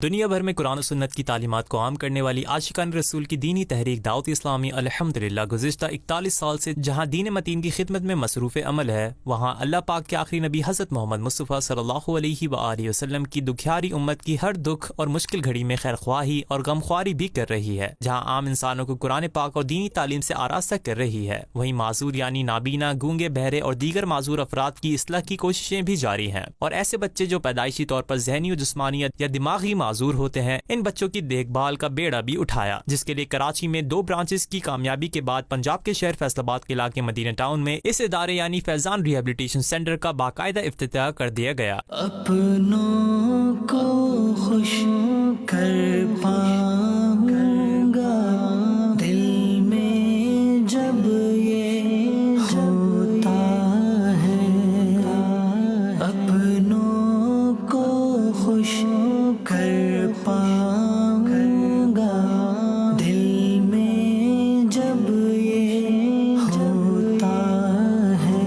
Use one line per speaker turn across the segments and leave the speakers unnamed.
دنیا بھر میں قرآن و سنت کی تعلیمات کو عام کرنے والی عاشقان رسول کی دینی تحریک دعوت اسلامی الحمدللہ گزشتہ 41 سال سے جہاں دین متین کی خدمت میں مصروف عمل ہے، وہاں اللہ پاک کے آخری نبی حضرت محمد مصطفیٰ صلی اللہ علیہ وآلہ وسلم کی دکھیاری امت کی ہر دکھ اور مشکل گھڑی میں خیر خواہی اور غم خواری بھی کر رہی ہے۔ جہاں عام انسانوں کو قرآن پاک اور دینی تعلیم سے آراستہ کر رہی ہے، وہیں معذور یعنی نابینا، گونگے، بہرے اور دیگر معذور افراد کی اصلاح کی کوششیں بھی جاری ہیں، اور ایسے بچے جو پیدائشی طور پر ذہنی و جسمانیت یا دماغی معذور ہوتے ہیں، ان بچوں کی دیکھ بھال کا بیڑا بھی اٹھایا، جس کے لیے کراچی میں 2 برانچز کی کامیابی کے بعد پنجاب کے شہر فیصل آباد کے علاقے مدینہ ٹاؤن میں اس ادارے یعنی فیضان ریہیبلیٹیشن سینٹر کا باقاعدہ افتتاح کر دیا گیا۔
اپنوں کو خوش کر پاؤں گا دل میں جب یہ ہوتا ہے، اپنوں کو خوش کر پاؤں گا دل میں جب یہ ہوتا ہے۔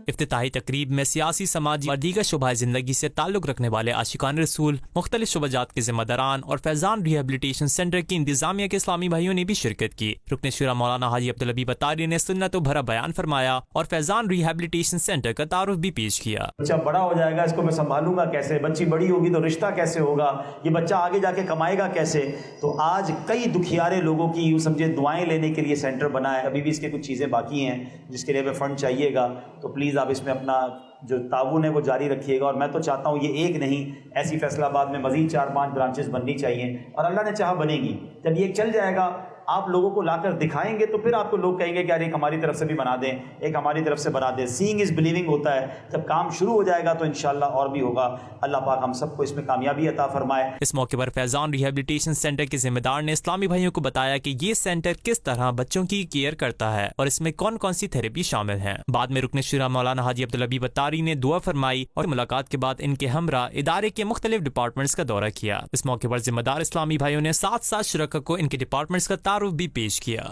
افتتاحی تقریب میں سیاسی، سماجی اور دیگر شعبۂ زندگی سے تعلق رکھنے والے عاشقان رسول، مختلف شعبجات کے ذمہ داران اور فیضان ریہیبلیٹیشن سینٹر کی انتظامیہ کے اسلامی بھائیوں نے بھی شرکت کی۔ رکن شورا مولانا حاجی عبداللبیب اتاری نے سنت و بھرا بیان فرمایا اور فیضان ریہیبلیٹیشن سینٹر کا تعارف بھی پیش کیا۔
بچہ بڑا ہو جائے گا، اس کو میں سنبھالوں گا کیسے؟ بچی بڑی ہوگی تو رشتہ کیسے ہوگا؟ یہ بچہ آگے جا کے کمائے گا کیسے؟ تو آج کئی دکھیارے لوگوں کی یوں سمجھے دعائیں لینے کے لیے سینٹر بنا ہے۔ ابھی بھی اس کے کچھ چیزیں باقی ہیں جس کے لیے ہمیں فنڈ چاہیے گا، تو پلیز آپ اس میں اپنا جو تعاون ہے وہ جاری رکھیے گا۔ اور میں تو چاہتا ہوں یہ ایک نہیں، ایسی فیصل آباد میں مزید 4-5 برانچز بننی چاہیے، اور اللہ نے چاہا بنے گی۔ جب یہ چل جائے گا، آپ لوگوں کو لا کر دکھائیں گے تو پھر آپ کو لوگ کہیں گے کہ یار ایک ہماری طرف سے بھی بنا دیں، ایک ہماری طرف سے بنا دیں۔ سینگ از بلیونگ ہوتا ہے، جب کام شروع ہو جائے گا تو انشاءاللہ اور بھی ہوگا۔ اللہ پاک ہم سب کو اس میں کامیابی عطا فرمائے۔
اس موقع پر فیضان ریہیبلیٹیشن سینٹر کے ذمہ دار نے اسلامی بھائیوں کو بتایا کہ یہ سینٹر کس طرح بچوں کی کیئر کرتا ہے اور اس میں کون کون سی تھراپی شامل ہیں۔ بعد میں رکن شورا مولانا حاجی عبداللبیب اتاری نے دعا فرمائی اور ملاقات کے بعد ان کے ہمراہ ادارے کے مختلف ڈپارٹمنٹس کا دورہ کیا۔ اس موقع پر ذمہ دار اسلامی بھائیوں نے ساتھ ساتھ شرکاء کو ان کے ڈپارٹمنٹس کا تعارف بھی پیش کیا۔